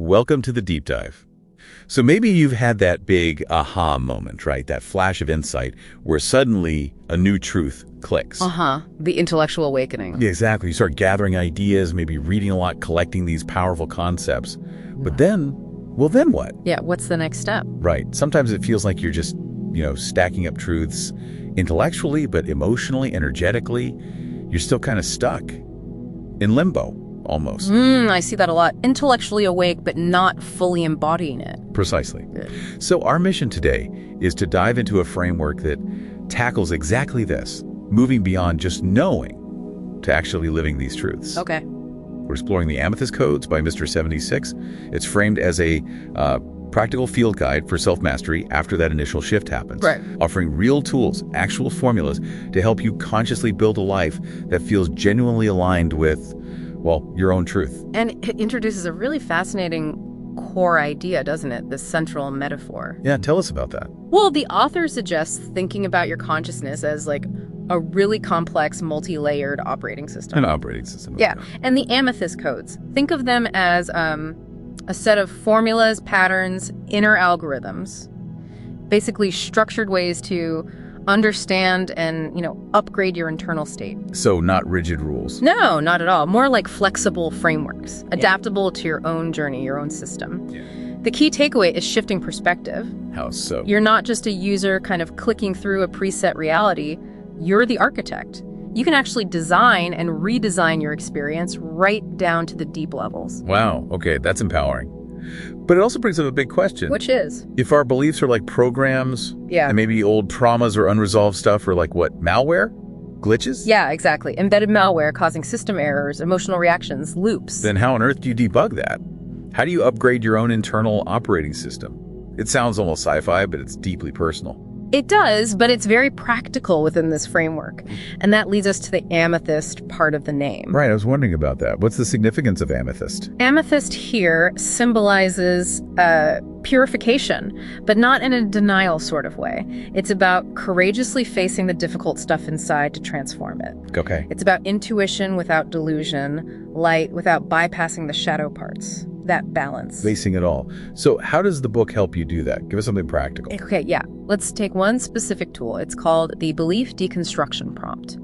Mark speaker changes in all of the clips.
Speaker 1: Welcome to the deep dive. So maybe you've had that big aha moment, right? That flash of insight where suddenly a new truth clicks.
Speaker 2: The intellectual awakening.
Speaker 1: Yeah, exactly. You start gathering ideas, maybe reading a lot, collecting these powerful concepts. But then what?
Speaker 2: Yeah, what's the next step?
Speaker 1: Right. Sometimes it feels like you're just, stacking up truths intellectually, but emotionally, energetically, you're still kind of stuck in limbo. Almost.
Speaker 2: I see that a lot. Intellectually awake, but not fully embodying it.
Speaker 1: Precisely.
Speaker 2: Yeah.
Speaker 1: So our mission today is to dive into a framework that tackles exactly this, moving beyond just knowing to actually living these truths.
Speaker 2: Okay.
Speaker 1: We're exploring the Amethyst Codes by Mr. 76. It's framed as a practical field guide for self-mastery after that initial shift happens.
Speaker 2: Right.
Speaker 1: Offering real tools, actual formulas to help you consciously build a life that feels genuinely aligned with your own truth.
Speaker 2: And it introduces a really fascinating core idea, doesn't it? The central metaphor.
Speaker 1: Yeah, tell us about that.
Speaker 2: Well, the author suggests thinking about your consciousness as like a really complex, multi-layered operating system.
Speaker 1: An operating system.
Speaker 2: Yeah, and the Amethyst Codes. Think of them as a set of formulas, patterns, inner algorithms, basically structured ways to understand and, upgrade your internal state.
Speaker 1: So not rigid rules.
Speaker 2: No, not at all. More like flexible frameworks, adaptable to your own journey, your own system.
Speaker 1: Yeah.
Speaker 2: The key takeaway is shifting perspective.
Speaker 1: How so?
Speaker 2: You're not just a user kind of clicking through a preset reality. You're the architect. You can actually design and redesign your experience right down to the deep levels.
Speaker 1: Wow. Okay, that's empowering. But it also brings up a big question.
Speaker 2: Which is?
Speaker 1: If our beliefs are like programs,
Speaker 2: Yeah.
Speaker 1: and maybe old traumas or unresolved stuff are like what? Malware? Glitches?
Speaker 2: Yeah, exactly. Embedded malware causing system errors, emotional reactions, loops.
Speaker 1: Then how on earth do you debug that? How do you upgrade your own internal operating system? It sounds almost sci-fi, but it's deeply personal.
Speaker 2: It does, but it's very practical within this framework. And that leads us to the amethyst part of the name.
Speaker 1: Right, I was wondering about that. What's the significance of amethyst?
Speaker 2: Amethyst here symbolizes purification, but not in a denial sort of way. It's about courageously facing the difficult stuff inside to transform it.
Speaker 1: Okay.
Speaker 2: It's about intuition without delusion, light without bypassing the shadow parts. That balance.
Speaker 1: Facing it all. So how does the book help you do that? Give us something practical.
Speaker 2: Okay, yeah. Let's take one specific tool. It's called the Belief Deconstruction Prompt.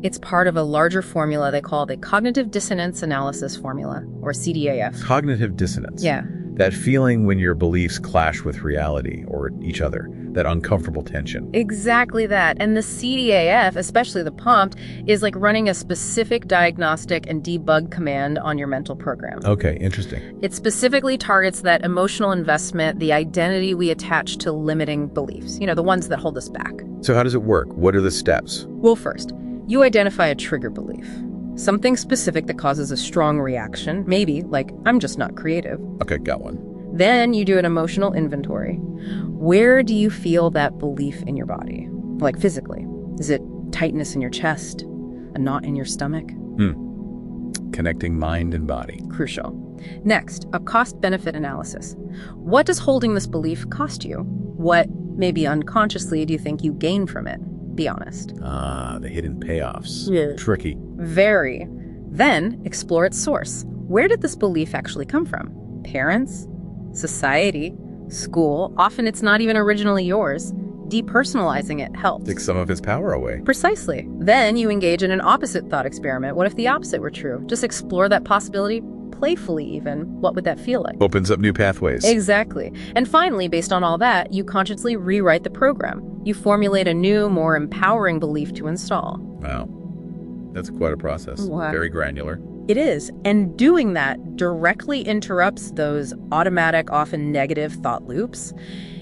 Speaker 2: It's part of a larger formula they call the Cognitive Dissonance Analysis Formula, or C.D.A.F.
Speaker 1: Cognitive dissonance.
Speaker 2: Yeah.
Speaker 1: That feeling when your beliefs clash with reality or each other, that uncomfortable tension.
Speaker 2: Exactly that. And the C.D.A.F, especially the prompt, is like running a specific diagnostic and debug command on your mental program.
Speaker 1: Okay, interesting.
Speaker 2: It specifically targets that emotional investment, the identity we attach to limiting beliefs, the ones that hold us back.
Speaker 1: So how does it work? What are the steps?
Speaker 2: Well, first, you identify a trigger belief. Something specific that causes a strong reaction, maybe like, I'm just not creative.
Speaker 1: Okay, got one.
Speaker 2: Then you do an emotional inventory. Where do you feel that belief in your body? Like physically? Is it tightness in your chest? A knot in your stomach?
Speaker 1: Connecting mind and body.
Speaker 2: Crucial. Next, a cost-benefit analysis. What does holding this belief cost you? What, maybe unconsciously, do you think you gain from it? Be honest.
Speaker 1: The hidden payoffs.
Speaker 2: Yeah.
Speaker 1: Tricky.
Speaker 2: Very. Then explore its source. Where did this belief actually come from? Parents? Society? School? Often it's not even originally yours. Depersonalizing it helps.
Speaker 1: Take some of its power away.
Speaker 2: Precisely. Then you engage in an opposite thought experiment. What if the opposite were true? Just explore that possibility playfully even. What would that feel like?
Speaker 1: Opens up new pathways.
Speaker 2: Exactly. And finally, based on all that, you consciously rewrite the program. You formulate a new, more empowering belief to install.
Speaker 1: Wow. That's quite a process.
Speaker 2: Wow.
Speaker 1: Very granular.
Speaker 2: It is. And doing that directly interrupts those automatic, often negative thought loops.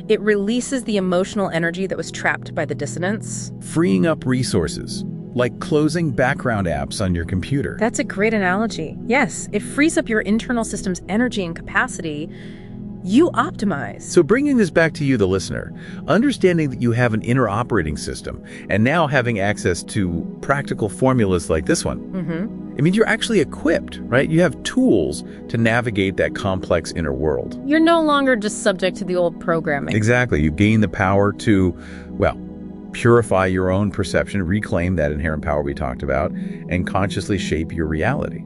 Speaker 2: It releases the emotional energy that was trapped by the dissonance.
Speaker 1: Freeing up resources, like closing background apps on your computer.
Speaker 2: That's a great analogy. Yes, it frees up your internal system's energy and capacity. You optimize.
Speaker 1: So bringing this back to you, the listener, understanding that you have an inner operating system and now having access to practical formulas like this one, it means you're actually equipped, right? You have tools to navigate that complex inner world.
Speaker 2: You're no longer just subject to the old programming.
Speaker 1: Exactly. You gain the power to, purify your own perception, reclaim that inherent power we talked about, and consciously shape your reality.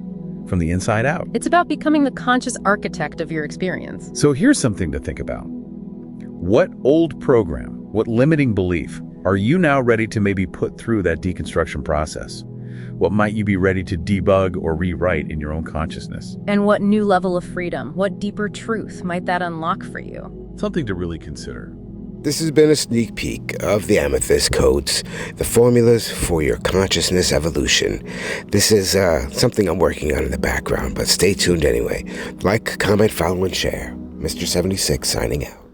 Speaker 1: from the inside out.
Speaker 2: It's about becoming the conscious architect of your experience.
Speaker 1: So here's something to think about. What old program, what limiting belief are you now ready to maybe put through that deconstruction process? What might you be ready to debug or rewrite in your own consciousness?
Speaker 2: And what new level of freedom, what deeper truth might that unlock for you?
Speaker 1: Something to really consider.
Speaker 3: This has been a sneak peek of the Amethyst Codes, the formulas for your consciousness evolution. This is something I'm working on in the background, but stay tuned anyway. Like, comment, follow, and share. Mr. 76 signing out.